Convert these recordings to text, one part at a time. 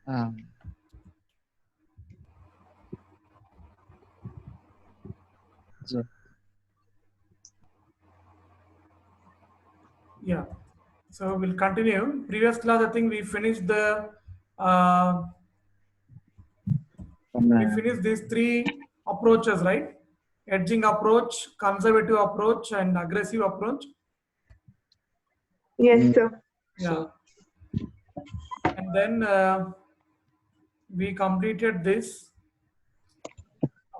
So, Yeah. So we'll continue. Previous class, I think we finished the uh, we finished these three approaches, right? Hedging approach, conservative approach, and aggressive approach. Yes, sir. Yeah. And then we completed this.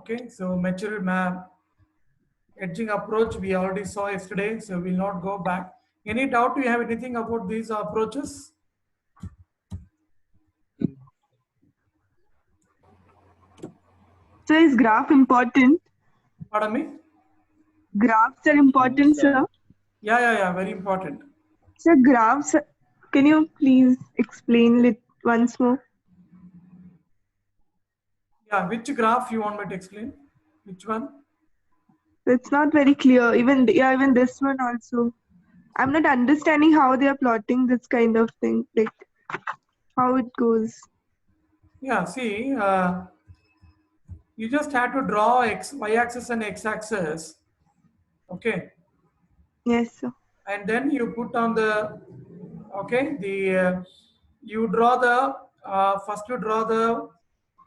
Okay. So maturity map, hedging approach we already saw yesterday. So we'll not go back. Any doubt you have anything about these approaches? So is graph important? Pardon me? Graphs are important, sir. Yeah. Very important. So graphs, can you please explain it once more? Yeah, which graph you want me to explain? Which one? It's not very clear. Even this one also. I'm not understanding how they are plotting this kind of thing, like how it goes. Yeah, see, you just have to draw y-axis and x-axis, okay, Yes, sir. and then you put on the, okay, you draw the first you draw the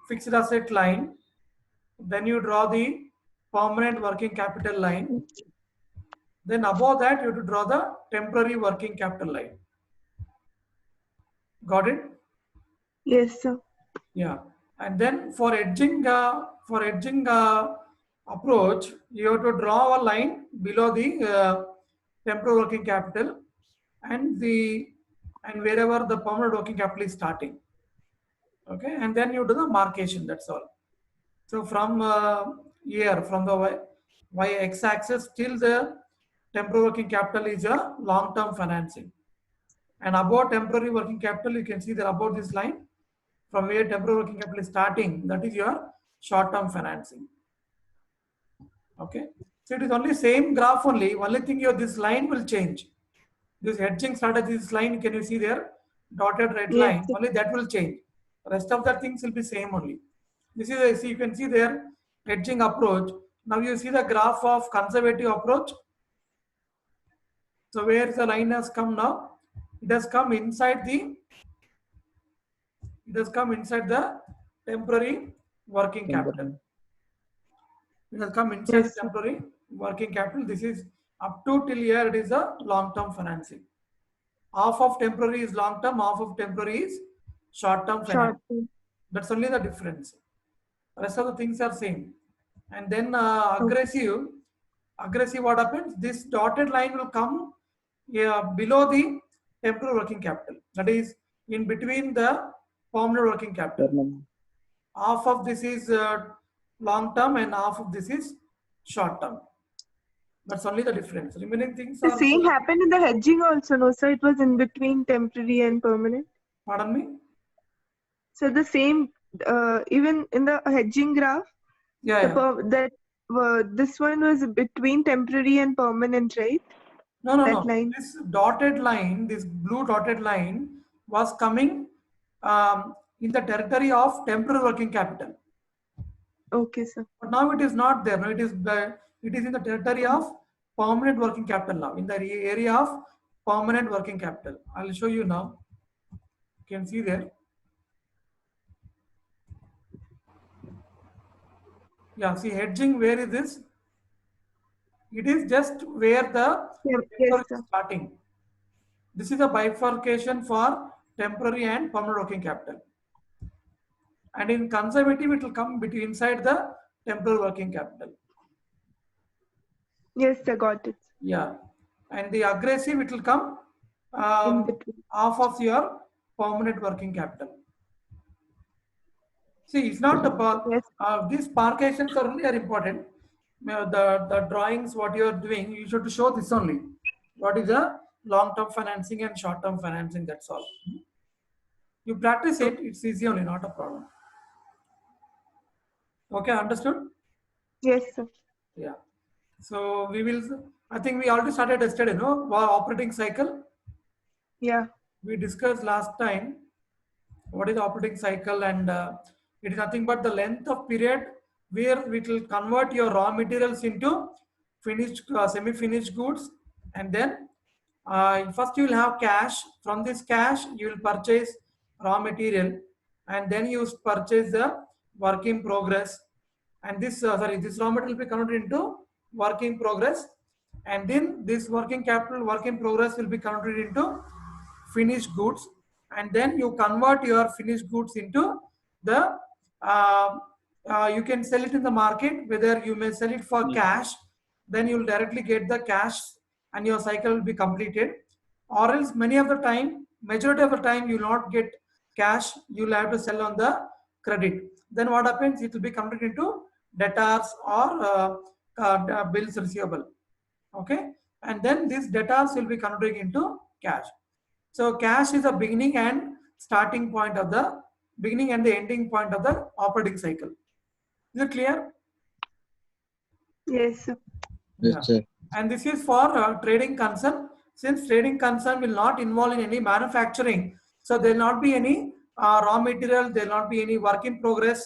fixed asset line, then you draw the permanent working capital line, then above that you have to draw the temporary working capital line. Got it? Yes, sir. Yeah, and then for edging approach, you have to draw a line below the temporary working capital and wherever the permanent working capital is starting. Okay, and then you do the marcation. That's all. So from here, from the y-axis till the temporary working capital is a long-term financing, and about temporary working capital, you can see that about this line, from where temporary working capital is starting, that is your short-term financing. Okay, so it is only same graph only. Only thing your this line will change. This hedging strategy, this line, can you see there? Dotted red Yes, line. sir. Only that will change. Rest of the things will be same only. This is you can see there hedging approach. Now you see the graph of conservative approach. So where the line has come now? It has come inside the temporary working capital. It has come inside Yes, the sir. temporary working capital. This is up to till here it is a long-term financing. Half of temporary is long-term, half of temporary is short-term Short. financing. That's only the difference. Rest of the things are same. And then aggressive what happens? This dotted line will come below the temporary working capital. That is in between the permanent working capital. Half of this is long term and half of this is short term. That's only the difference. Remaining things The are. same happened in the hedging also, no, sir? It was in between temporary and permanent. Pardon me? So the same, even in the hedging graph, this one was between temporary and permanent, right? No. Line. This dotted line, this blue dotted line was coming in the territory of temporary working capital. Okay, sir. But now it is not there. Now it is in the territory of permanent working capital now. In the area of permanent working capital. I'll show you now. You can see there. Yeah, see hedging, where is this? It is just where the Yes, sir. is starting. This is a bifurcation for temporary and permanent working capital. And in conservative, it will come between inside the temporary working capital. Yes, sir, got it. Yeah. And the aggressive, it will come In between. half of your permanent working capital. See, it's not Yes. these parkations are really important. The drawings, what you are doing, you should show this only. What is the long-term financing and short-term financing? That's all. You practice it, it's easy only, not a problem. Okay, understood? Yes, sir. Yeah. So we will. I think we already started yesterday, no? Operating cycle. Yeah. We discussed last time. What is operating cycle? And it is nothing but the length of period where it will convert your raw materials into finished semi-finished goods. And then first you will have cash. From this cash you will purchase raw material, and then you purchase the work in progress. And this this raw material will be converted into work in progress, and then this working capital work in progress will be converted into finished goods. And then you convert your finished goods into the uh, you can sell it in the market, whether you may sell it for cash, then you will directly get the cash and your cycle will be completed. Or else many of the time, majority of the time, you will not get cash, you will have to sell on the credit. Then what happens? It will be converted into debtors or bills receivable. Okay, and then these debtors will be converted into cash. So cash is the beginning and starting point of the beginning and the ending point of the operating cycle. Is it clear? Yes, sir. Yes, sir. And this is for trading concern. Since trading concern will not involve in any manufacturing, so there will not be any raw material, there will not be any work in progress.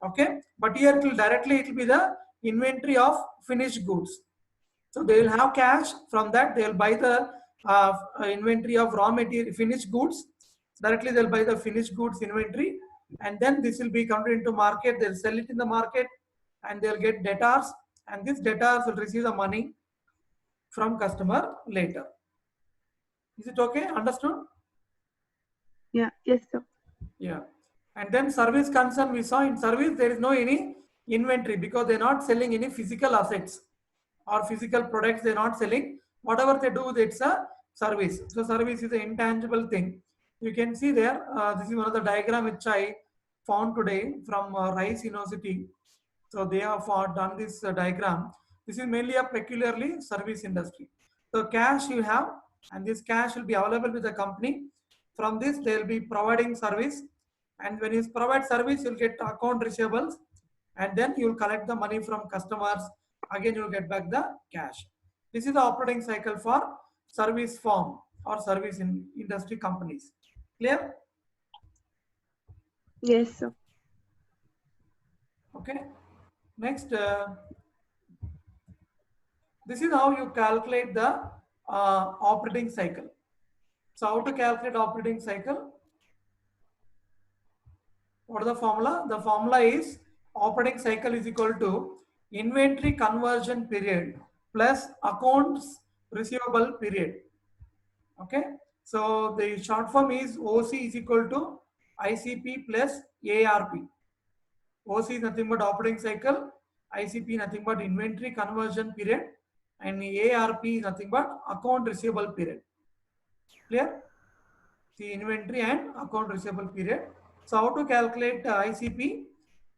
Okay, but here it will be the inventory of finished goods. So they will have cash. From that they will buy the inventory of raw material finished goods. Directly they'll buy the finished goods inventory, and then this will be converted into market. They'll sell it in the market, and they'll get debtors, and these debtors will receive the money from customer later. Is it okay? Understood? Yeah, yes, sir. Yeah. And then service concern, we saw in service there is no any inventory because they're not selling any physical assets or physical products. They're not selling. Whatever they do, it's a service. So service is an intangible thing. You can see there. This is one of the diagram which I found today from Rice University. So they have done this diagram. This is mainly a peculiarly service industry. So cash you have, and this cash will be available with the company. From this, they will be providing service, and when you provide service, you'll get account receivables, and then you'll collect the money from customers. Again, you'll get back the cash. This is the operating cycle for service firm or service in industry companies. Clear? Yes, sir. Okay. Next, this is how you calculate the operating cycle. So how to calculate operating cycle? What is the formula? The formula is operating cycle is equal to inventory conversion period plus accounts receivable period. Okay. So the short form is OC is equal to ICP plus ARP. OC is nothing but operating cycle, ICP nothing but inventory conversion period, and ARP is nothing but account receivable period. Clear? The inventory and account receivable period. So how to calculate ICP,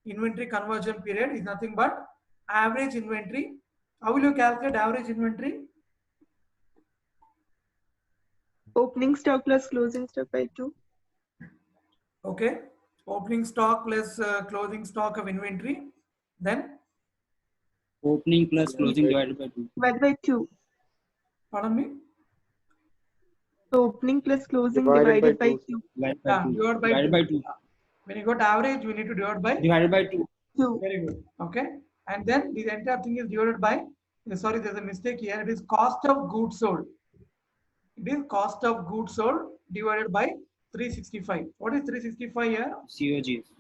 inventory conversion period, is nothing but average inventory. How will you calculate average inventory? Opening stock plus closing stock by 2. Okay. Opening stock plus closing stock of inventory. Then, Opening plus closing divided by 2. Divided by 2. pardon me? Opening plus closing Divided divided by by 2. 2. Divided by Yeah, 2. divided by Divided 2. by 2. When you got average, we need to divide by Divided by 2. 2. Very good. Okay. And then the entire thing is divided by, sorry, there's a mistake here. It is cost of goods sold. It is cost of goods sold divided by 365. What is 365 here? COGS.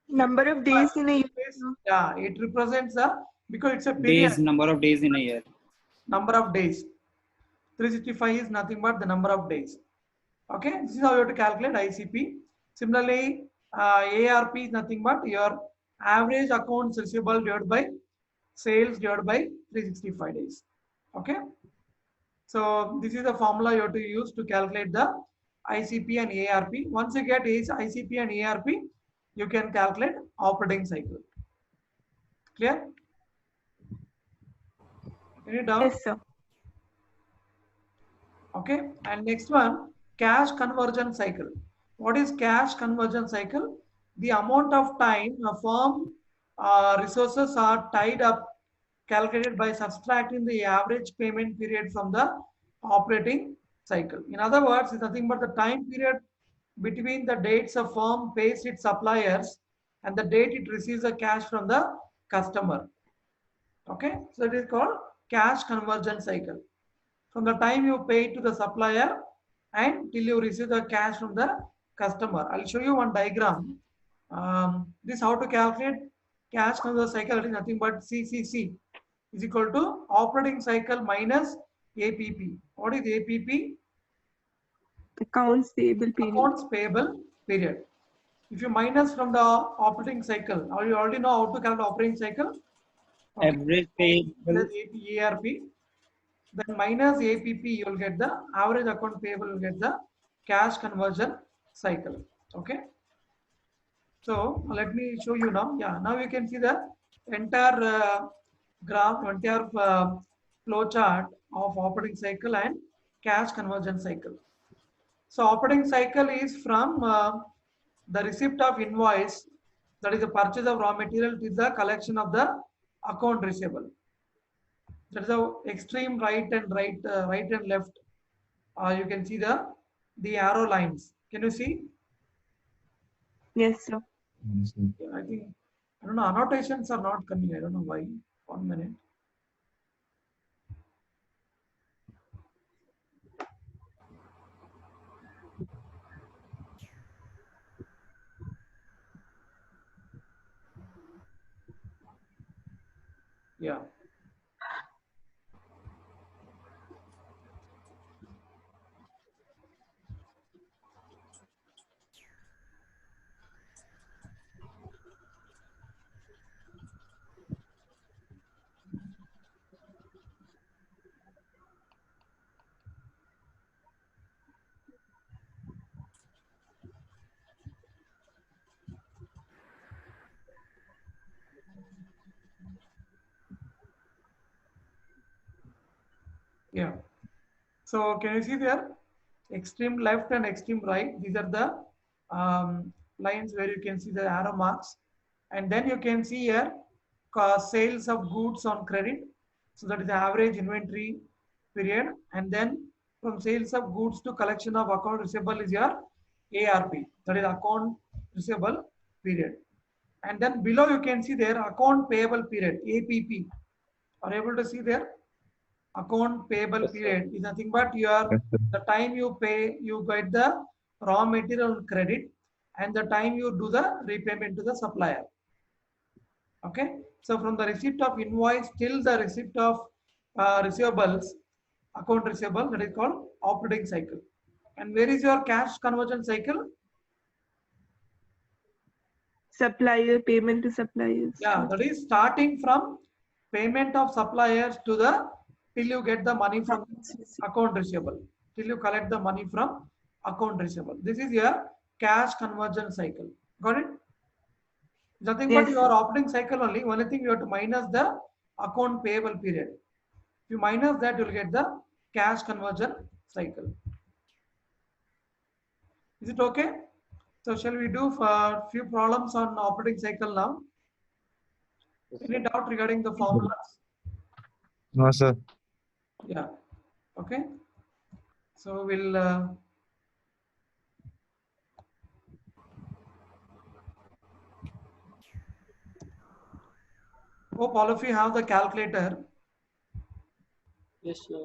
Number of days in a year. Yeah, it represents because it's a period. Days, number of days in a year. Number of days. 365 is nothing but the number of days. Okay, this is how you have to calculate ICP. Similarly, ARP is nothing but your average accounts receivable divided by sales divided by 365 days. Okay, so this is the formula you have to use to calculate the ICP and ARP. Once you get ICP and ARP, you can calculate operating cycle. Clear? Any doubt? Yes, sir. Okay, and next one, cash conversion cycle. What is cash conversion cycle? The amount of time a firm resources are tied up, calculated by subtracting the average payment period from the operating cycle. In other words, it's nothing but the time period between the dates a firm pays its suppliers and the date it receives the cash from the customer. Okay, so it is called cash conversion cycle. From the time you pay to the supplier and till you receive the cash from the customer. I'll show you one diagram. This how to calculate cash conversion cycle. It is nothing but CCC is equal to operating cycle minus APP. What is APP? Accounts payable period. Accounts payable period. If you minus from the operating cycle, or you already know how to calculate operating cycle. Okay. Average payable. Plus ARP. Then minus APP, you will get the average account payable, you will get the cash conversion cycle. Okay. So let me show you now. Yeah, now you can see the entire graph, entire flow chart of operating cycle and cash conversion cycle. So operating cycle is from the receipt of invoice, that is the purchase of raw material, to the collection of the account receivable. That is the extreme right and left. You can see the arrow lines. Can you see? Yes, sir. I think, I don't know, annotations are not coming. I don't know why. 1 minute. Yeah. Yeah. So can you see there? Extreme left and extreme right. These are the lines where you can see the arrow marks. And then you can see here sales of goods on credit. So that is the average inventory period. And then from sales of goods to collection of account receivable is your ARP. That is account receivable period. And then below you can see there account payable period, APP. Are you able to see there? Account payable period is nothing but the time you pay, you get the raw material credit, and the time you do the repayment to the supplier. Okay, so from the receipt of invoice till the receipt of receivables, account receivable, that is called operating cycle. And where is your cash conversion cycle? Supplier, payment to suppliers. Yeah, that is starting from payment of suppliers to the till you get the money from account receivable, till you collect the money from account receivable. This is your cash conversion cycle. Got it? Nothing but your operating cycle only. Only thing you have to minus the account payable period. If you minus that, you will get the cash conversion cycle. Is it okay? So shall we do for few problems on operating cycle now? Any doubt regarding the formulas? No, sir. Yeah. Okay. So we'll hope all of you have the calculator. Yes, sir.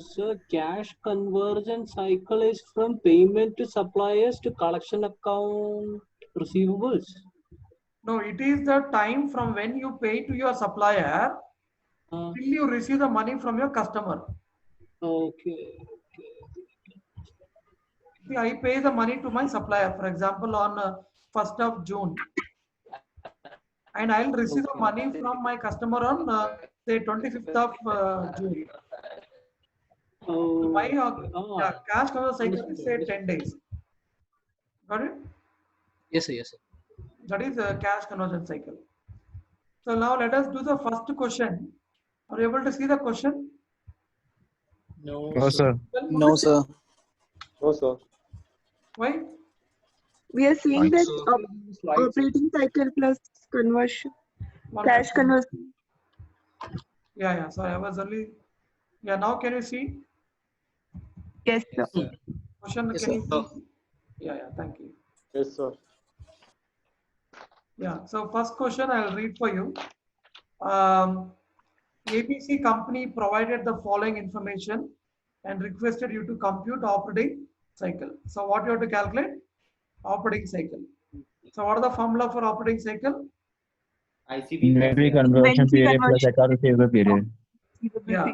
Sir, cash conversion cycle is from payment to suppliers to collection account receivables. No, it is the time from when you pay to your supplier till you receive the money from your customer. Okay. See, I pay the money to my supplier, for example, on 1st of June. And I'll receive the money from my customer on, say, 25th of June. Oh, My cash conversion cycle is, say, 10 days. Got it? yes, sir. Yes, sir. That is a cash conversion cycle. So now let us do the first question. Are you able to see the question? No, sir. No, sir. No, sir. Why? We are seeing that Slides. operating cycle plus conversion, One cash second. conversion. Yeah. Sorry, I was only. Yeah. Now can you see? Yes, sir. Question? Yes, Can sir. you see? Yeah. Thank you. Yes, sir. Yeah. So first question I'll read for you. ABC company provided the following information and requested you to compute operating cycle. So what you have to calculate? Operating cycle. So what is the formula for operating cycle? Inventory conversion period plus account receivable period. Yeah.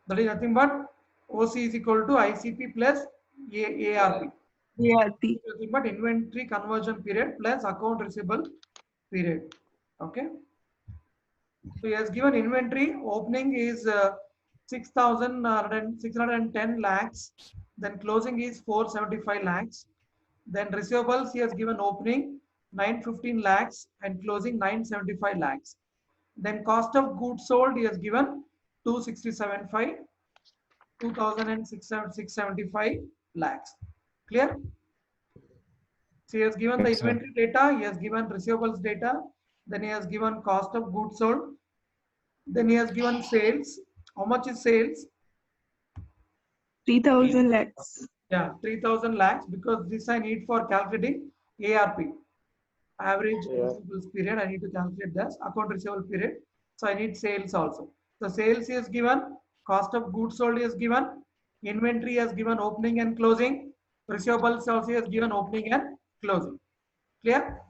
That is nothing but OC is equal to ICP plus ARP. ARP. Nothing but inventory conversion period plus account receivable period. Okay. So he has given inventory opening is 6,610 lakhs. Then closing is 475 lakhs. Then receivables he has given opening 915 lakhs and closing 975 lakhs. Then cost of goods sold he has given 2675, 2,675 lakhs. Clear? So he has given the Yes, sir. inventory data, he has given receivables data, then he has given cost of goods sold, then he has given sales. How much is sales? 3,000 lakhs. Yeah, 3,000 lakhs, because this I need for calculating ARP, average receivables period. I need to calculate this account receivable period. So I need sales also. The sales is given, cost of goods sold is given, inventory has given opening and closing, receivables also is given opening and closing. Clear?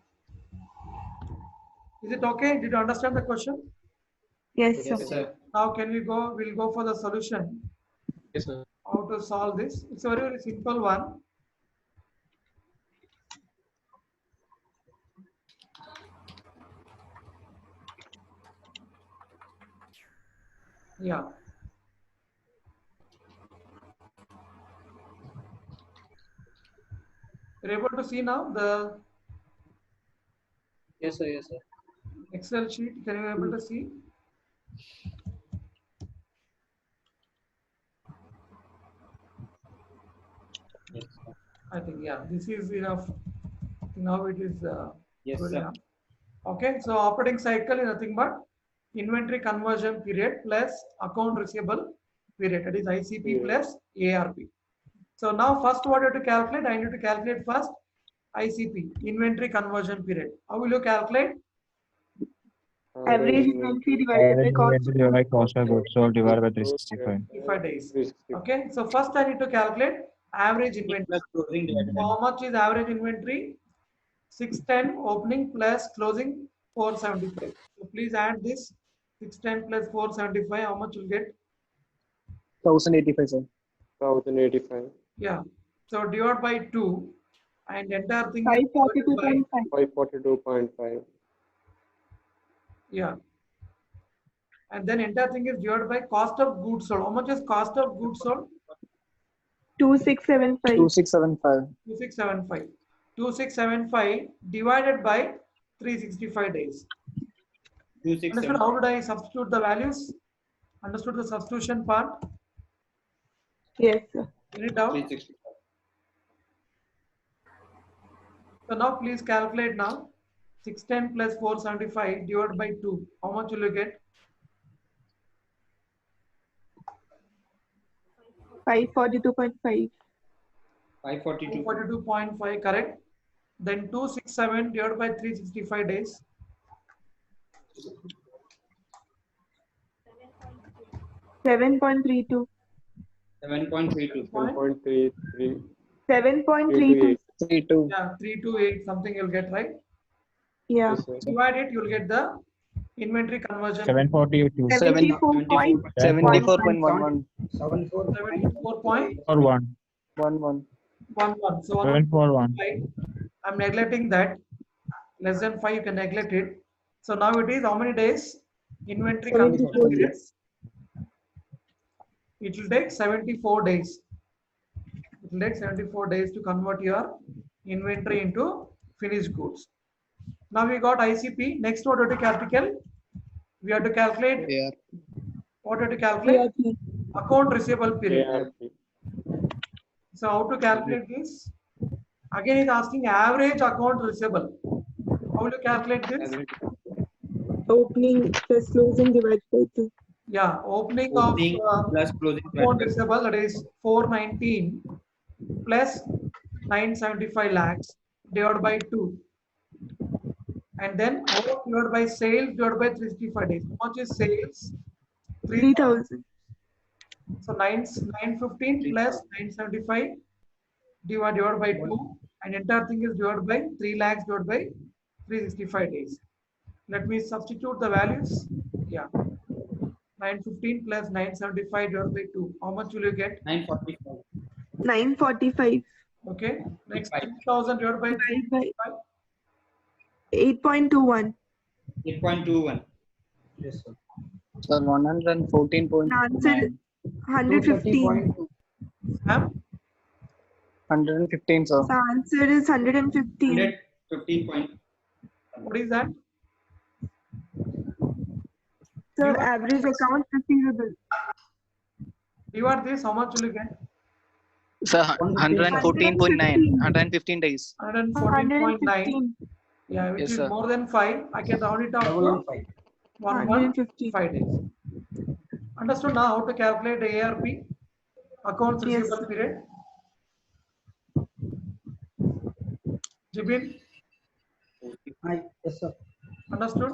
Is it okay? Did you understand the question? Yes, sir. Yes, sir. Now can we go? We'll go for the solution. Yes, sir. How to solve this? It's a very, very simple one. Yeah. You're able to see now the Yes, sir. Yes, sir. Excel sheet. Can you be able to see? Yes, sir. I think, yeah, this is enough. Now it is Yes, good sir. enough. Okay, so operating cycle is nothing but inventory conversion period plus account receivable period. That is ICP plus ARP. So now first what you have to calculate? I need to calculate first ICP, inventory conversion period. How will you calculate? Average inventory divided by Average cost. inventory divided by cost of goods sold divided by 365. 55 days. Okay, so first I need to calculate average inventory. So how much is average inventory? 610 opening plus closing 475. So please add this 610 plus 475. How much you'll get? 1,085, sir. 1,085. Yeah. So divide by 2 and entire thing is divided by 542.5. 542.5. yeah. And then entire thing is divided by cost of goods sold. How much is cost of goods sold? 2675. 2675. 2675. 2675 divided by 365 days. Understood? How did I substitute the values? Understood the substitution part? Yes, sir. Any doubt? So now please calculate now. 610 plus 475 divided by 2. How much will you get? 542.5. 242.5, correct. Then 267 divided by 365 days. 7.32. 7.32. 1.33. 7.32. 32. Yeah, 328 something you'll get, right? Yeah. Yes, sir. Divide it, you'll get the inventory conversion. 742. 74.11. 74.11. 74.11. Or 1. So 741. I'm neglecting that. Less than 5 you can neglect it. So now it is how many days? Inventory conversion 74 periods. It will take 74 days. It will take 74 days to convert your inventory into finished goods. Now we got ICP. Next, what we have to calculate? We have to calculate. Yeah. What we have to calculate? Account receivable period. ARP. So how to calculate this? Again, it's asking average account receivable. How will you calculate this? Opening plus closing divided by 2. Yeah, opening Opening of plus closing account divided by receivable, that is 419 plus 975 lakhs divided by 2. And then O divided by sales divided by 365 days. How much is sales? 3,000. So 915 plus 975 divided by 2. And entire thing is divided by 3 lakhs divided by 365 days. Let me substitute the values. Yeah. 915 plus 975 divided by 2. How much will you get? 945. 945. Okay. Next 3,000 divided by 365. 8.21. 8.21. Yes, sir. Sir, 114.9. Answer is 115. Sam? 115, sir. The answer is 115. 115 point. What is that? So average account receivable. Divide this, how much will you get? Sir, 114.9. 115 days. 114.9. 115. Yeah, which Yes, is sir. more than 5. I can round it up to 115. 115 days. Understood now how to calculate the ARP? Accounts Yes. receivable period. Jibin, Yes, sir. understood?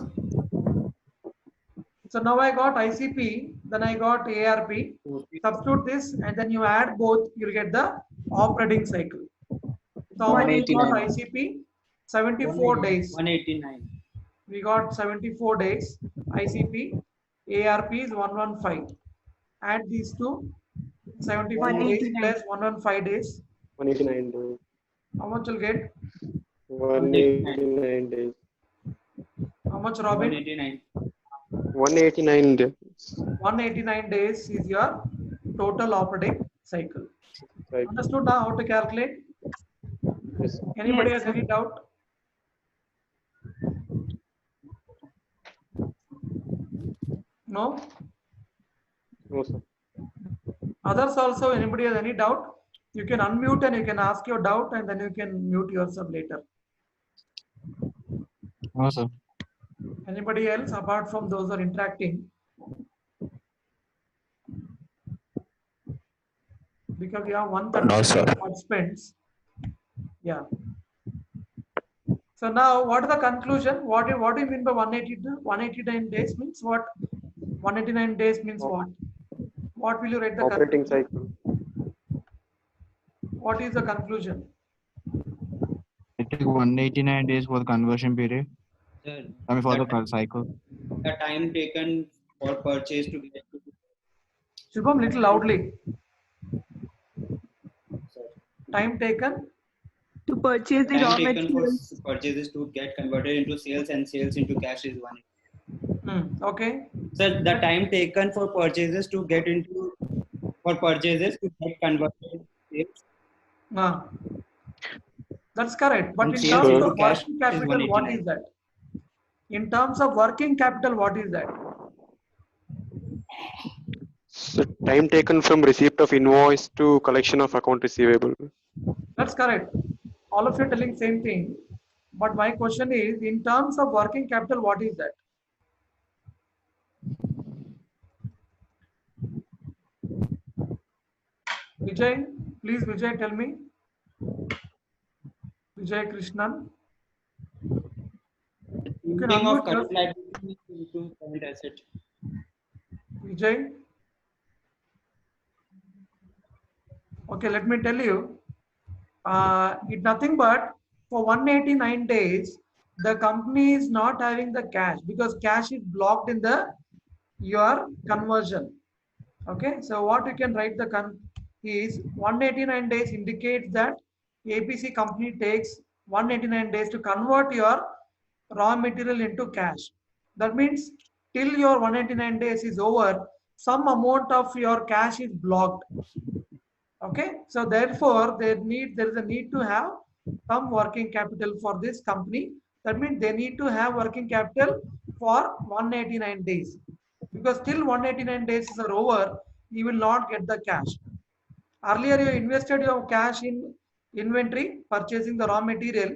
So now I got ICP, then I got ARP. Substitute this and then you add both, you'll get the operating cycle. So how many we got 189. ICP? 74 days. 189. We got 74 days. ICP, ARP is 115. Add these two, 74 days 189. plus 115 days. 189 days. How much you'll get? 189 days. How much, Robin? 189. 189 days. 189 days is your total operating cycle. Right. Understood now how to calculate? Yes. Anybody Yes, has any doubt? No? No, sir. Others also, anybody has any doubt? You can unmute and you can ask your doubt and then you can mute yourself later. No, sir. Anybody else apart from those who are interacting? Because we have 130 participants. Yeah. So now what is the conclusion? What do you mean by 189 days means what? 189 days means what? What will you write the Operating conclusion? cycle. What is the conclusion? It took 189 days for the conversion period. Sir, I mean, for the, the cycle. the time taken for purchase to get to Shubham, little loudly. sir. Time taken. To purchase the raw Time taken for materials. purchases to get converted into sales and sales into cash is 1. Okay. Sir, the time taken for purchases to get converted into sales. That's correct. But And in sales terms into of cash working is capital, what 189. is that? In terms of working capital, what is that? So time taken from receipt of invoice to collection of account receivable. That's correct. All of you are telling same thing. But my question is, in terms of working capital, what is that? Vijay, please Vijay, tell me. Vijay Krishnan. You can Moving of unmute current yourself. liability into current asset. Vijay. Okay, let me tell you. It's nothing but for 189 days, the company is not having the cash because cash is blocked in your conversion. Okay, so what you can write is 189 days indicates that APC company takes 189 days to convert your raw material into cash. That means till your 189 days is over, some amount of your cash is blocked. Okay, so therefore there is a need to have some working capital for this company. That means they need to have working capital for 189 days because till 189 days are over, you will not get the cash. Earlier, you invested your cash in inventory, purchasing the raw material.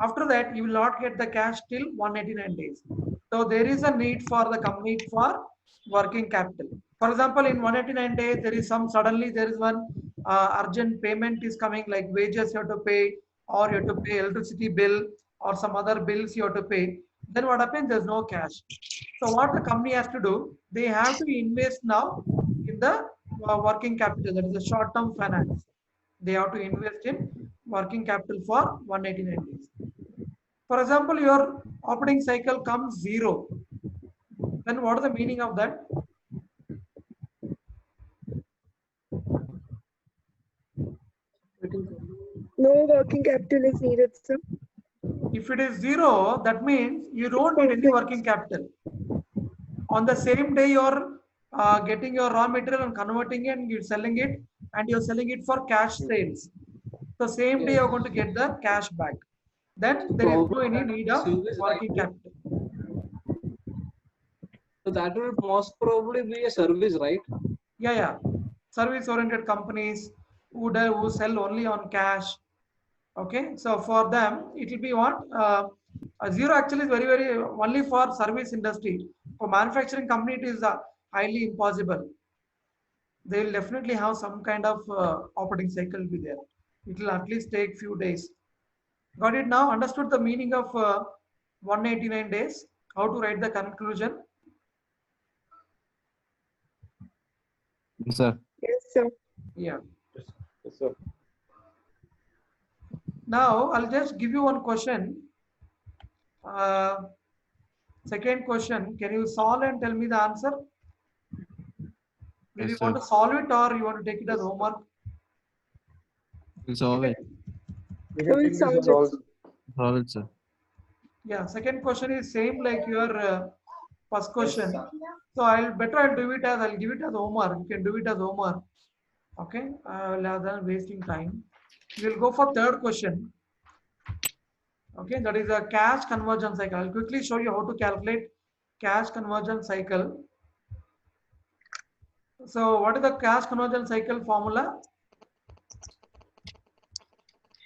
After that, you will not get the cash till 189 days. So there is a need for the company for working capital. For example, in 189 days, there is suddenly there is one urgent payment is coming, like wages you have to pay, or you have to pay electricity bill, or some other bills you have to pay. Then what happens? There's no cash. So what the company has to do, they have to invest now in the working capital, that is the short-term finance. They have to invest in working capital for 189 days. For example, your operating cycle comes 0. Then what is the meaning of that? No working capital is needed, sir. If it is 0, that means you don't need any working capital. On the same day, you're getting your raw material and converting it, and you're selling it, and you're selling it for cash sales. The same day you're going to get the cash back. Then there is no any need of working capital. So that will most probably be a service, right? Yeah. Service-oriented companies who sell only on cash. Okay, so for them it will be what? 0 actually is very only for service industry. For manufacturing company, it is highly impossible. They will definitely have some kind of operating cycle be there. It will at least take few days. Got it now? Understood the meaning of 189 days? How to write the conclusion? Yes, sir. Yes, sir. Yeah. Yes, sir. Now I'll just give you one question. Second question, can you solve and tell me the answer? Do you want to solve it, or you want to take it as homework? We'll solve it. We'll Solve it, sir. Yeah, second question is same like your first question. So I'll give it as homework. You can do it as homework. Okay, rather than wasting time. We'll go for third question. Okay, that is a cash conversion cycle. I'll quickly show you how to calculate cash conversion cycle. So what is the cash conversion cycle formula?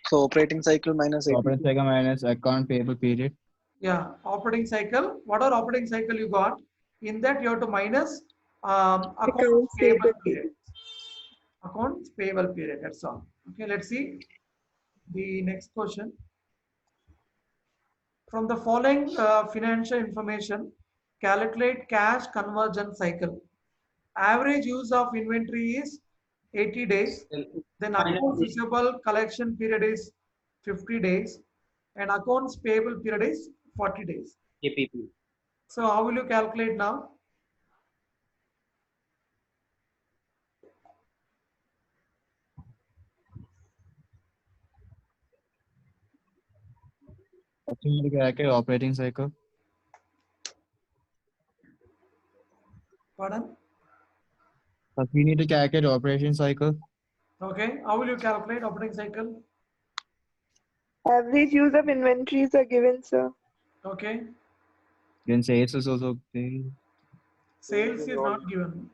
So operating cycle minus Operating cycle minus account payable period. Yeah, operating cycle. Whatever operating cycle you got, in that you have to minus accounts payable period. Accounts payable period. That's all. Okay, let's see the next question. From the following financial information, calculate cash conversion cycle. Average use of inventory is 80 days. Then accounts receivable collection period is 50 days. And accounts payable period is 40 days. APP. So how will you calculate now? Operating cycle. Pardon? But we need to calculate operating cycle. Okay, how will you calculate operating cycle? Average use of inventories are given, sir. Okay. Then sales is also okay. Sales is not given.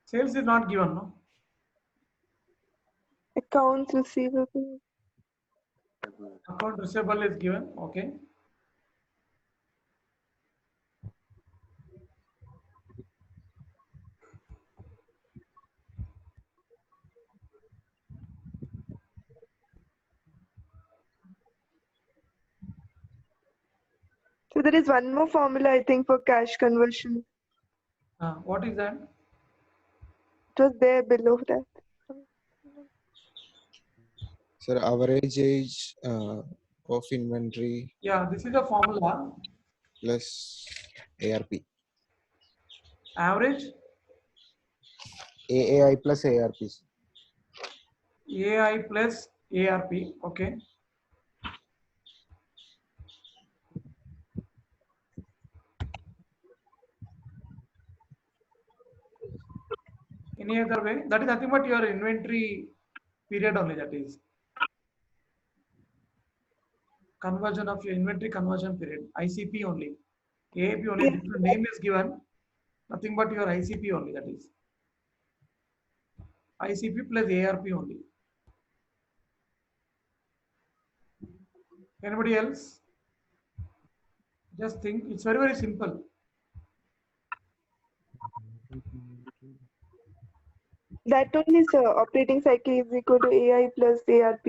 Sales is not given, no? Accounts receivable. Account receivable is given. Okay. So there is one more formula, I think, for cash conversion. What is that? It was there below that. Sir, average age of inventory. Yeah, this is a formula. Plus ARP. Average? AAI plus ARP. AI plus ARP. Okay. Any other way? That is nothing but your inventory period only, that is. Conversion of your inventory conversion period, ICP only. AAP only, different name is given. Nothing but your ICP only, that is. ICP plus ARP only. Anybody else? Just think, it's very, very simple. That only, sir. Operating cycle is equal to AI plus ARP.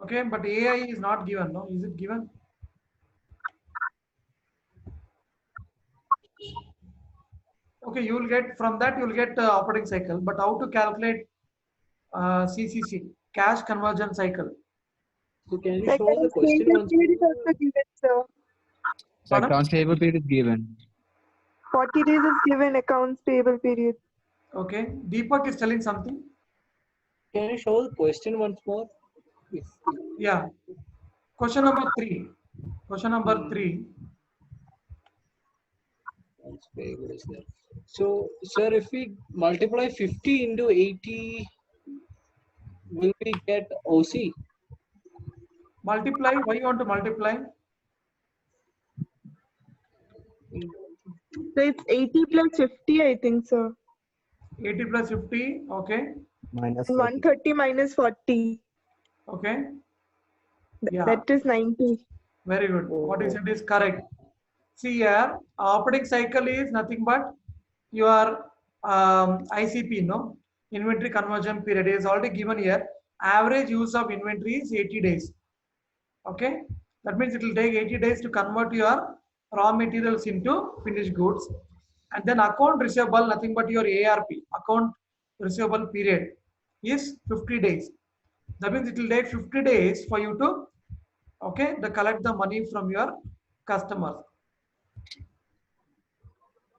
Okay, but AI is not given, no? Is it given? Okay, you will get, from that you will get operating cycle, but how to calculate CCC, cash conversion cycle? So can you Like show the accounts question payable once period is more? also given, sir. So accounts payable period is given. 40 days is given accounts payable period. Okay, Deepak is telling something. Can you show the question once more? Yes. Yeah. Question number 3. Question number 3. So, sir, if we multiply 50 into 80, will we get OC? Multiply. Why you want to multiply? So it's 80 plus 50, I think, sir. 80 plus 50. Okay. Minus 130 minus 40. Okay. Yeah. That is 90. Very good. What you said is correct. See here, operating cycle is nothing but your ICP, no? Inventory conversion period is already given here. Average use of inventory is 80 days. Okay. That means it will take 80 days to convert your raw materials into finished goods. And then account receivable, nothing but your ARP, account receivable period is 50 days. That means it will take 50 days for you to, okay, to collect the money from your customers.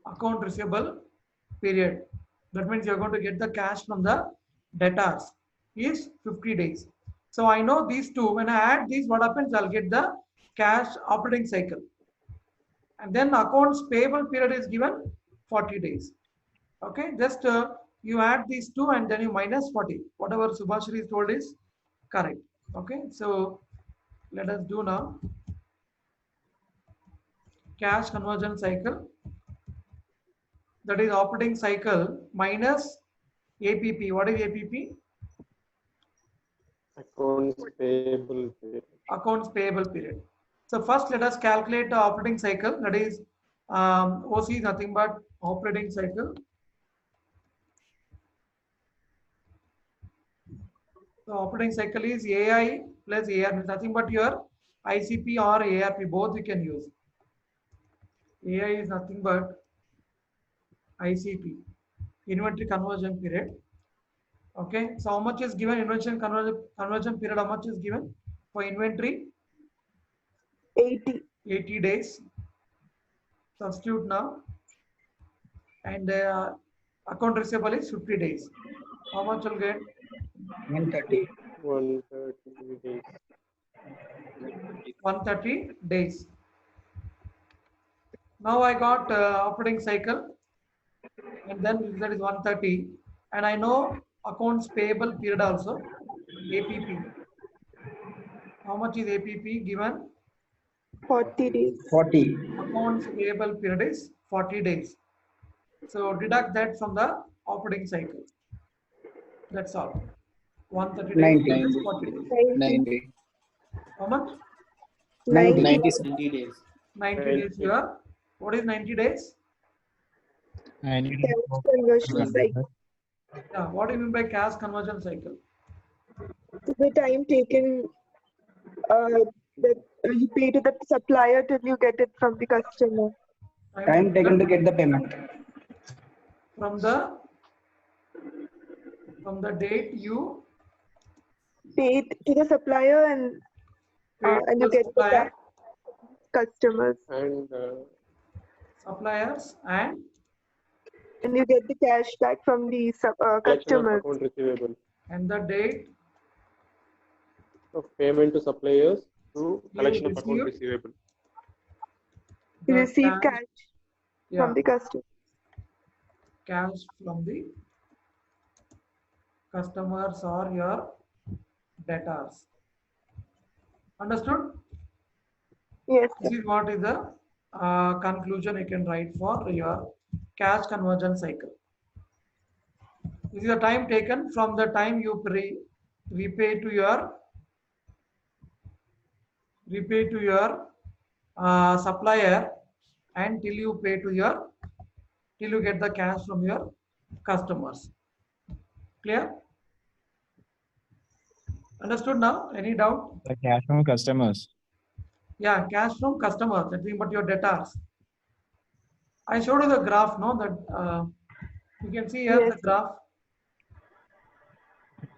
Account receivable period. That means you're going to get the cash from the debtors is 50 days. So I know these two. When I add these, what happens? I'll get the cash operating cycle. And then accounts payable period is given 40 days. Okay, just you add these two and then you minus 40. Whatever Subhashri told is correct. Okay, so let us do now. Cash conversion cycle. That is operating cycle minus APP. What is APP? Accounts payable period. Accounts payable period. So first let us calculate the operating cycle. That is OC is nothing but operating cycle. So operating cycle is AI plus ARP. Nothing but your ICP or ARP. Both you can use. AI is nothing but ICP. Inventory conversion period. Okay. So how much is given? Inventory conversion period. How much is given for inventory? 80. 80 days. Substitute now. And account receivable is 50 days. How much will get? 130. 130 days. 130 days. Now I got operating cycle, and then that is 130, and I know accounts payable period also, APP. How much is APP given? 40 days. 40. Accounts payable period is 40 days. So deduct that from the operating cycle. That's all. 130 days 90. minus 40 days. 90. How much? 90. 90 days. 90 days here. What is 90 days? Cash conversion cycle. Yeah, what do you mean by cash conversion cycle? So the time taken that you pay to the supplier till you get it from the customer. Time taken to get the payment. From the date you Pay it to the supplier and paid you the get the supplier customers. And suppliers And you get the cash back from the collection of customers. account receivable. and the date Of payment to suppliers to collection of account received receivable. You the receive cash yeah, from the customer. cash from the customers or your debtors. Understood? Yes, This is what is the conclusion you can write for your cash conversion cycle. This is the time taken from the time you repay to your supplier and till you get the cash from your customers. Clear? Understood now? Any doubt? The cash from customers. Yeah, cash from customers, nothing but your debtors. I showed you the graph, no? That you can see here the graph.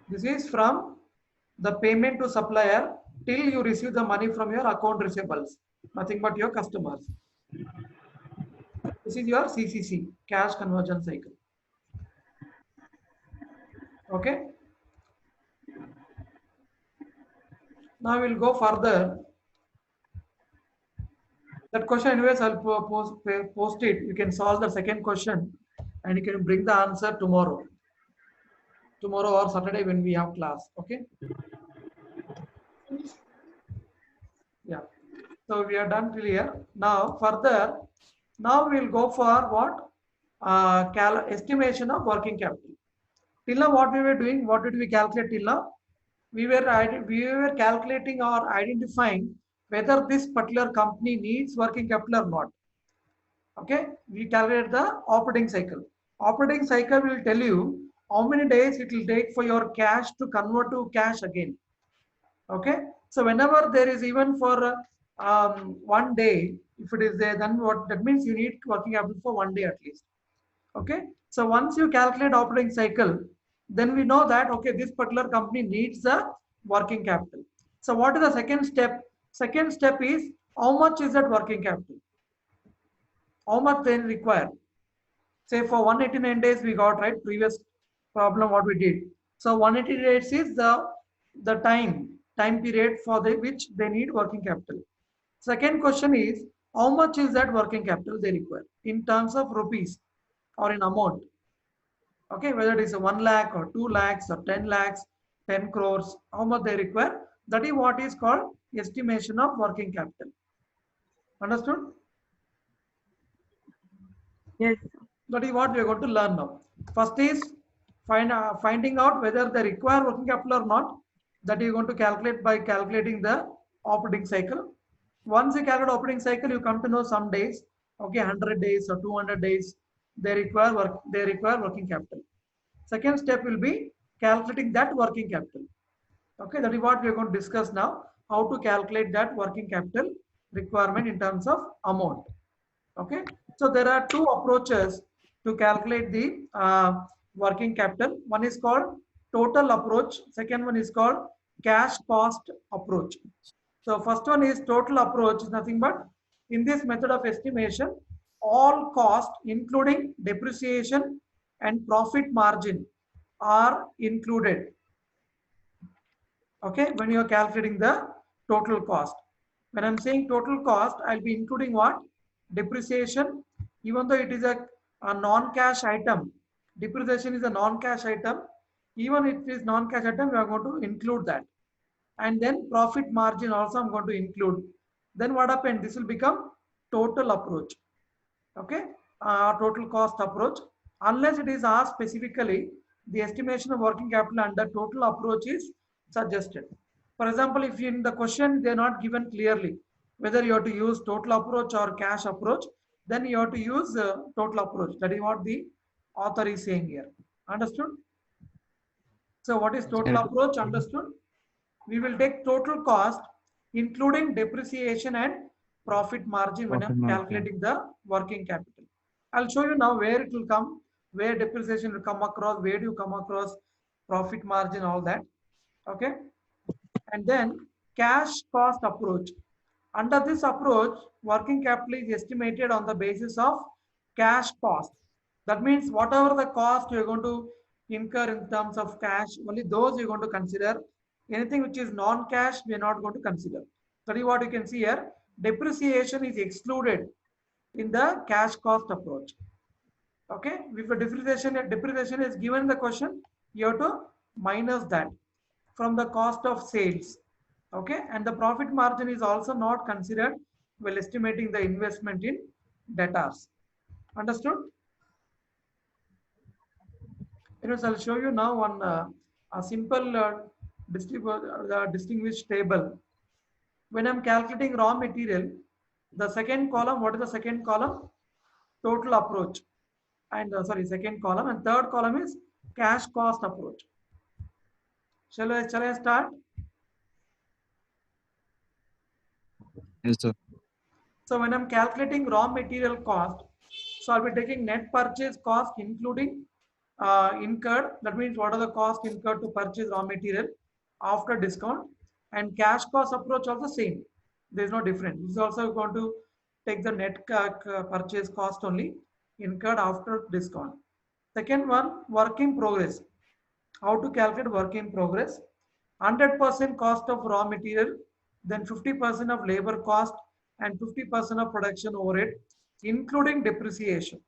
This is from the payment to supplier till you receive the money from your account receivables, nothing but your customers. This is your CCC, cash conversion cycle. Okay. Now we'll go further. That question anyways, I'll post it. You can solve the second question and you can bring the answer tomorrow or Saturday when we have class. Okay. Yeah. So we are done till here. Now further, now we'll go for what? Estimation of working capital. Till now what we were doing, what did we calculate till now? We were calculating or identifying whether this particular company needs working capital or not. Okay, we calculate the operating cycle. Operating cycle will tell you how many days it will take for your cash to convert to cash again. Okay, so whenever there is even for 1 day, if it is there, then what that means you need working capital for 1 day at least. Okay, so once you calculate operating cycle, then we know that okay, this particular company needs the working capital. So what is the second step? Second step is how much is that working capital? How much they require? Say for 189 days we got, right? Previous problem what we did. So 180 days is the time period for which they need working capital. Second question is how much is that working capital they require in terms of rupees or in amount. Okay, whether it is 1 lakh or 2 lakhs or 10 lakhs, 10 crores, how much they require. That is what is called estimation of working capital. Understood? Yes. That is what we are going to learn now. First is finding out whether they require working capital or not. That you are going to calculate by calculating the operating cycle. Once you calculate operating cycle, you come to know some days, okay, 100 days or 200 days, they require working capital. Second step will be calculating that working capital. Okay, that is what we are going to discuss now, how to calculate that working capital requirement in terms of amount. Okay, so there are two approaches to calculate the working capital. One is called total approach. Second one is called cash cost approach. So first one is total approach, is nothing but in this method of estimation, all cost including depreciation and profit margin are included. Okay, when you are calculating the total cost. When I'm saying total cost, I'll be including what? Depreciation, even though it is a non-cash item. Depreciation is a non-cash item. Even if it is non-cash item, we are going to include that. And then profit margin also I'm going to include. Then what happened? This will become total approach. Okay, total cost approach. Unless it is asked specifically, the estimation of working capital under total approach is suggested. For example, if in the question they are not given clearly whether you have to use total approach or cash approach, then you have to use total approach. That is what the author is saying here. Understood? So what is total approach? Understood? We will take total cost including depreciation and profit margin when I'm calculating the working capital. I'll show you now where it will come, where depreciation will come across, where do you come across profit margin, all that. Okay. And then cash cost approach. Under this approach, working capital is estimated on the basis of cash cost. That means whatever the cost you're going to incur in terms of cash, only those you're going to consider. Anything which is non-cash, we are not going to consider. That is what you can see here. Depreciation is excluded in the cash cost approach. Okay, if a depreciation is given in the question, you have to minus that from the cost of sales. Okay, and the profit margin is also not considered while estimating the investment in debtors. Understood? Anyways, I'll show you now one a simple distinguished table. When I'm calculating raw material, the second column, what is the second column? Total approach. And second column, and third column is cash cost approach. Shall I start? Yes, sir. So when I'm calculating raw material cost, so I'll be taking net purchase cost including incurred. That means what are the costs incurred to purchase raw material after discount, and cash cost approach also same. There is no difference. This is also going to take the net purchase cost only incurred after discount. Second one, work in progress. How to calculate work in progress? 100% cost of raw material, then 50% of labor cost, and 50% of production overhead, including depreciation.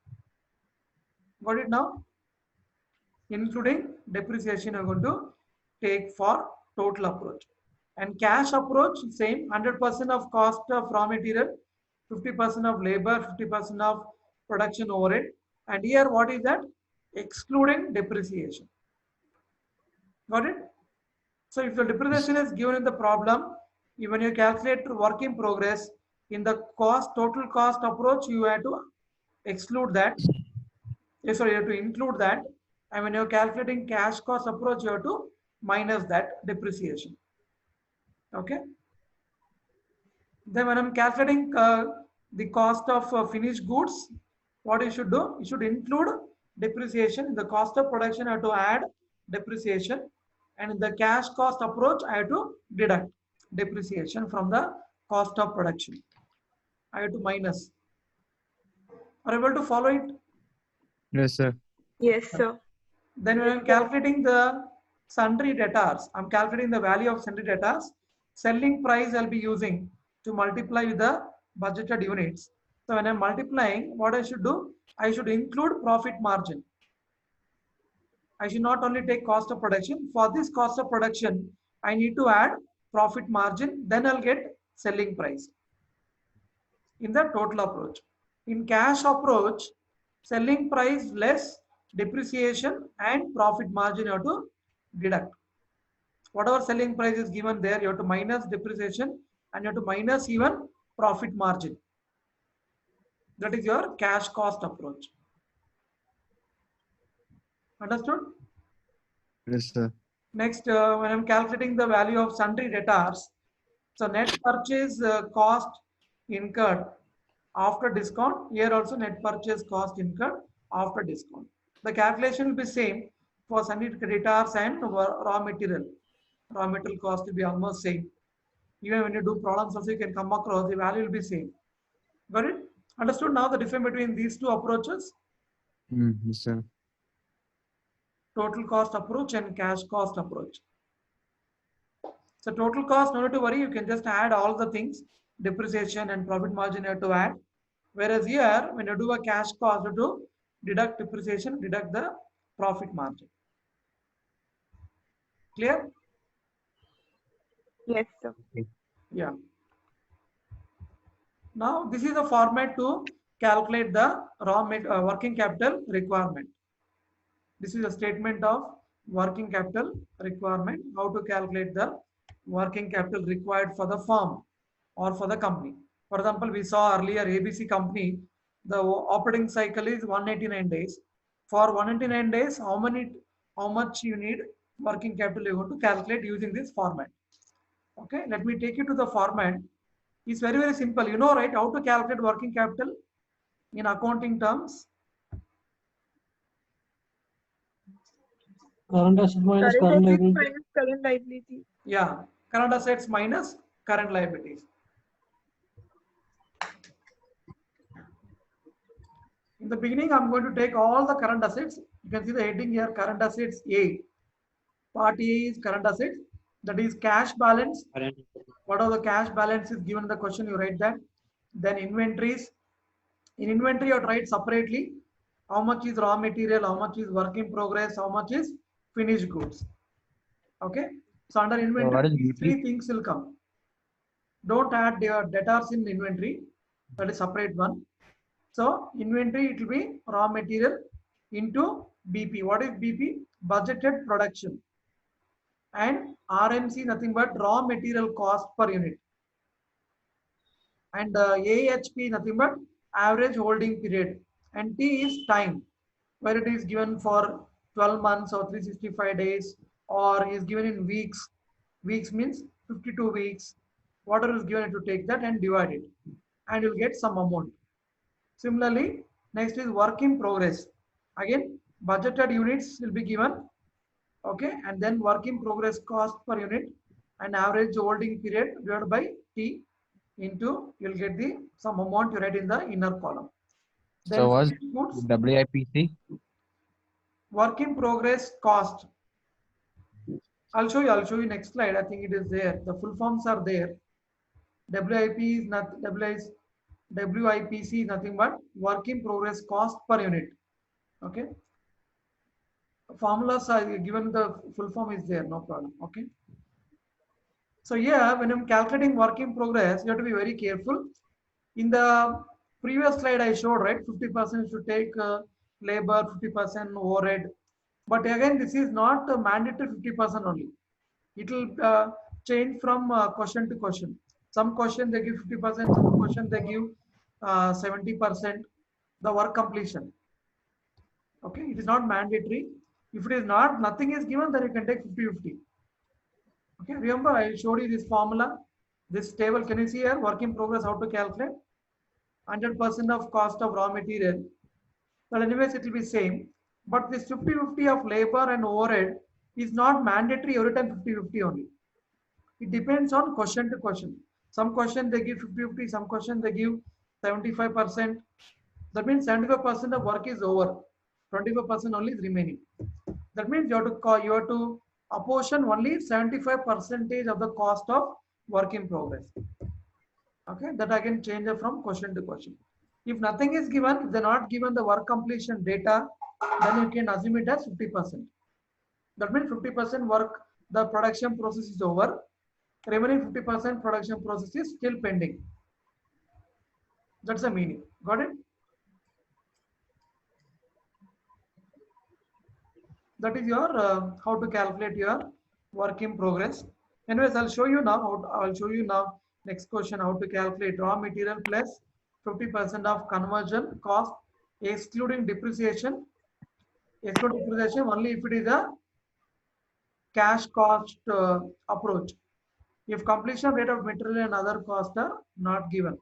Got it now? Including depreciation, you're going to take for total approach. And cash approach, same, 100% of cost of raw material, 50% of labor, 50% of production overhead. And here, what is that? Excluding depreciation. Got it? So if the depreciation is given in the problem, when you calculate work in progress, in the total cost approach, you have to exclude that. You have to include that. And when you're calculating cash cost approach, you have to minus that depreciation. Okay. Then when I'm calculating the cost of finished goods, what you should do? You should include depreciation. In the cost of production, I have to add depreciation. And in the cash cost approach, I have to deduct depreciation from the cost of production. I have to minus. Are you able to follow it? Yes, sir. Yes, sir. Then when I'm calculating the sundry debtors, I'm calculating the value of sundry debtors. Selling price I'll be using to multiply with the budgeted units. So when I'm multiplying, what I should do? I should include profit margin. I should not only take cost of production. For this cost of production, I need to add profit margin. Then I'll get selling price in the total approach. In cash approach, selling price less depreciation and profit margin you have to deduct. Whatever selling price is given there, you have to minus depreciation and you have to minus even profit margin. That is your cash cost approach. Understood? Yes, sir. Next, when I'm calculating the value of sundry debtors, so net purchase cost incurred after discount. Here also net purchase cost incurred after discount. The calculation will be same for sundry debtors and raw material. Raw material cost will be almost same. Even when you do problems also, you can come across the value will be same. Got it? Understood now the difference between these two approaches? Yes, sir. Total cost approach and cash cost approach. So total cost, no need to worry, you can just add all the things, depreciation and profit margin you have to add. Whereas here, when you do a cash cost, you have to deduct depreciation, deduct the profit margin. Clear? Yes, sir. Yeah. Now, this is the format to calculate the working capital requirement. This is a statement of working capital requirement, how to calculate the working capital required for the firm or for the company. For example, we saw earlier ABC company, the operating cycle is 189 days. For 189 days, how much you need working capital you want to calculate using this format. Okay, let me take you to the format. It's very, very simple. You know, right, how to calculate working capital in accounting terms? Current asset minus current liability. Current liability. Yeah, current assets minus current liabilities. In the beginning, I'm going to take all the current assets. You can see the heading here, current assets A. Part A is current assets. That is cash balance. What are the cash balance is given in the question, you write that. Then inventories. In inventory, you write separately how much is raw material, how much is work in progress, how much is finished goods. Okay. So under inventory, these three things will come. Don't add your debtors in inventory. That is separate one. So inventory, it will be raw material into BP. What is BP? Budgeted production. And RMC nothing but raw material cost per unit. And AHP nothing but average holding period. And T is time, where it is given for 12 months or 365 days, or is given in weeks. Weeks means 52 weeks. Whatever is given, to take that and divide it, and you'll get some amount. Similarly, next is work in progress. Again, budgeted units will be given, okay, and then work in progress cost per unit and average holding period divided by T into, you'll get the some amount you write in the inner column. Then So what's WIPC? Work in progress cost. I'll show you next slide. I think it is there. The full forms are there. WIP is not WIPC is nothing but work in progress cost per unit. Okay. Formulas are given, the full form is there, no problem. Okay. So here, when I'm calculating work in progress, you have to be very careful. In the previous slide I showed, right, 50% should take labor, 50% overhead. But again, this is not a mandatory 50% only. It will change from question to question. Some question they give 50%, some question they give 70%. The work completion. Okay, it is not mandatory. If it is not, nothing is given, then you can take 50-50. Okay, remember I showed you this formula, this table. Can you see here? Work in progress, how to calculate 100% of cost of raw material. Well, anyways, it will be same. But this 50-50 of labor and overhead is not mandatory every time 50-50 only. It depends on question to question. Some question they give 50-50, some question they give 75%. That means 75% of work is over, 25% only is remaining. That means you have to apportion only 75% of the cost of work in progress. Okay, that I can change it from question to question. If nothing is given, if they're not given the work completion data, then you can assume it as 50%. That means 50% work, the production process is over. Remaining 50% production process is still pending. That's the meaning. Got it? That is your how to calculate your work in progress. Anyways, I'll show you now. Next question, how to calculate raw material plus 50% of conversion cost, excluding depreciation. Excluding depreciation only if it is a cash cost approach. If completion rate of material and other costs are not given.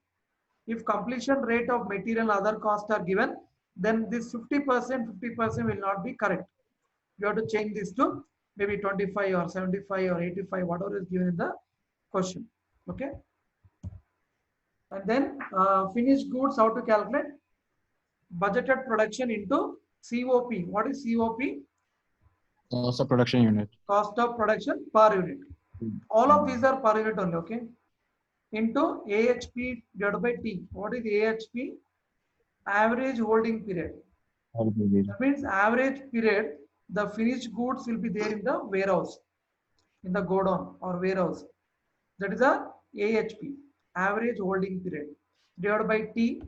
If completion rate of material and other costs are given, then this 50% will not be correct. You have to change this to maybe 25 or 75 or 85, whatever is given in the question. Okay. And then finished goods, how to calculate? Budgeted production into COP. What is COP? Cost of production unit. Cost of production per unit. All of these are per unit only, okay? Into AHP divided by T. What is AHP? Average holding period. That means average period, the finished goods will be there in the warehouse, in the godown or warehouse. That is a AHP, average holding period, divided by T.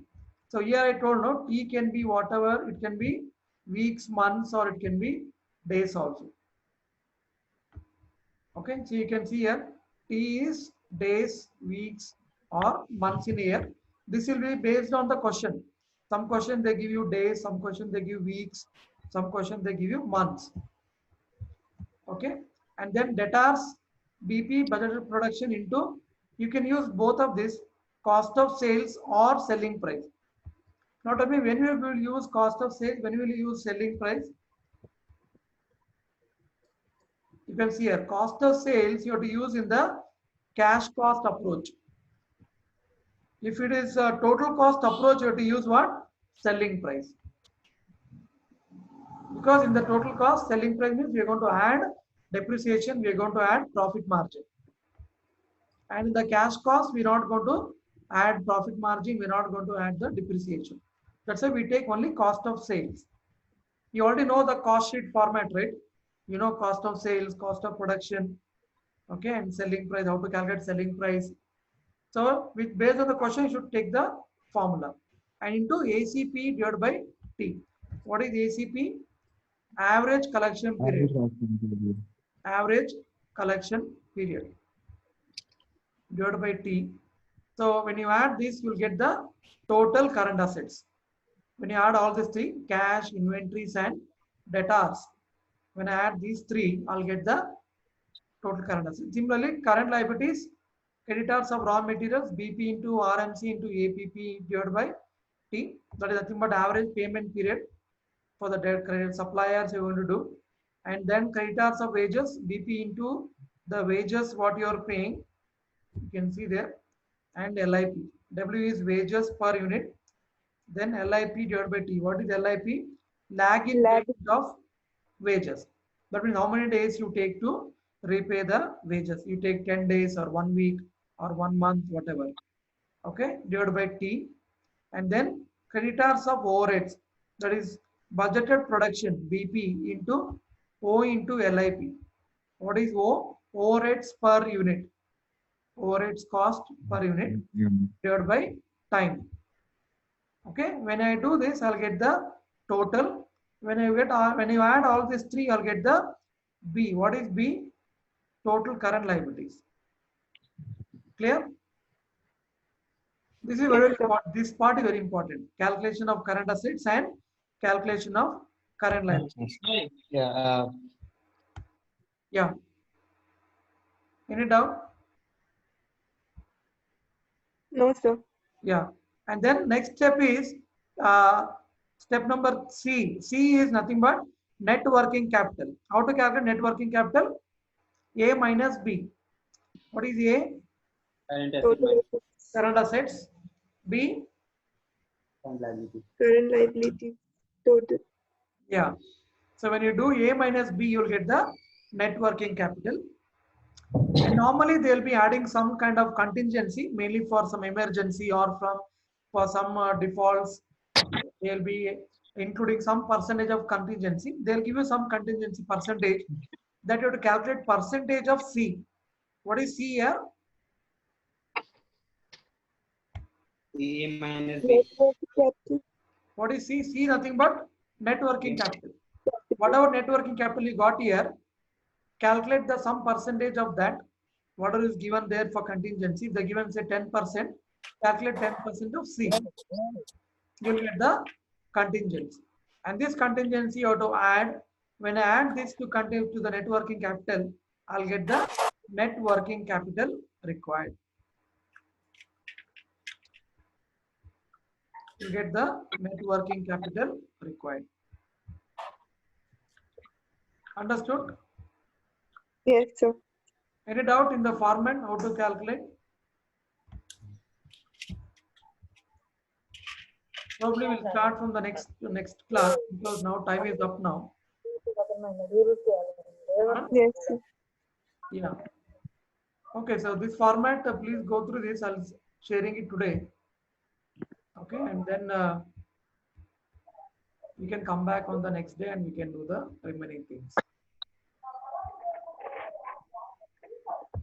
So here I told no, T can be whatever, it can be weeks, months, or it can be days also. Okay, so you can see here, T is days, weeks, or months in a year. This will be based on the question. Some question they give you days, some question they give weeks, some question they give you months. Okay, and then debtors, BP, budgeted production into, you can use both of this, cost of sales or selling price. Not only when we will use cost of sales, when we will use selling price. You can see here, cost of sales you have to use in the cash cost approach. If it is a total cost approach, you have to use what? Selling price. Because in the total cost, selling price means we are going to add depreciation, we are going to add profit margin. And in the cash cost, we are not going to add profit margin, we are not going to add the depreciation. That's why we take only cost of sales. You already know the cost sheet format, right? You know cost of sales, cost of production, okay, and selling price, how to calculate selling price. So based on the question, you should take the formula. And into ACP divided by T. What is ACP? average collection period. Average collection period divided by T. So when you add this, you will get the total current assets. When you add all these three, cash, inventories, and debtors, when I add these three, I'll get the total current assets. Similarly, current liabilities, creditors of raw materials, BP into RMC into APP divided by T. That is nothing but average payment period for the credit suppliers you're going to do. And then creditors of wages, BP into the wages what you are paying. You can see there. And LIP. W is wages per unit. Then LIP divided by T. What is LIP? Lag in payment of wages. That means how many days you take to repay the wages. You take 10 days or 1 week or 1 month, whatever. Okay, divided by T. And then creditors of overheads. That is budgeted production, BP into O into LIP. What is O? Overheads per unit. Overheads cost per unit divided by time. Okay, when I do this, I'll get the total. When you add all these three, I'll get the B. What is B? Total current liabilities. Clear? This is very important. This part is very important. Calculation of current assets and calculation of current liabilities. Yeah. Yeah. Any doubt? No, sir. Yeah. And then next step is step number C. C is nothing but net working capital. How to calculate net working capital? A minus B. What is A? Current assets. B? Current liability. Total. Yeah. So when you do A minus B, you'll get the net working capital. And normally they'll be adding some kind of contingency, mainly for some emergency or for some defaults. They'll be including some percentage of contingency. They'll give you some contingency percentage that you have to calculate percentage of C. What is C here? A minus B. What is C? C nothing but net working capital. Whatever net working capital you got here, calculate the some percentage of that. Whatever is given there for contingency, they given say 10%, calculate 10% of C. You'll get the contingency. And this contingency you have to add. When I add this to the net working capital, I'll get the net working capital required. You get the net working capital required. Understood? Yes, sir. Any doubt in the format how to calculate? Probably we'll start from the next class because now time is up now. Yes, sir. Yeah. Okay, so this format, please go through this. I'll sharing it today. Okay, and then we can come back on the next day and we can do the remaining things.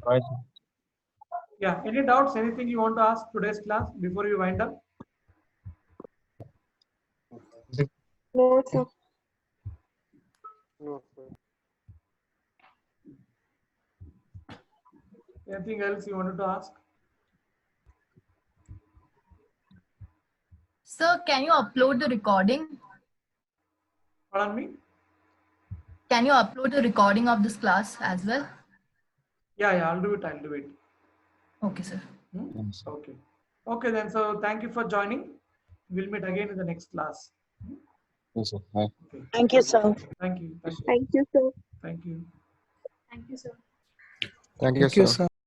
Right. Yeah, any doubts, anything you want to ask today's class before you wind up? No, sir. No, sir. Anything else you wanted to ask? Sir, can you upload the recording? Pardon me? Can you upload the recording of this class as well? Yeah, I'll do it. Okay, sir. Okay. Okay, then. So thank you for joining. We'll meet again in the next class. Yes, sir. Bye. Okay. Thank you, sir. Thank you. Thank you, sir. Thank you. Thank you, sir. Thank you, sir.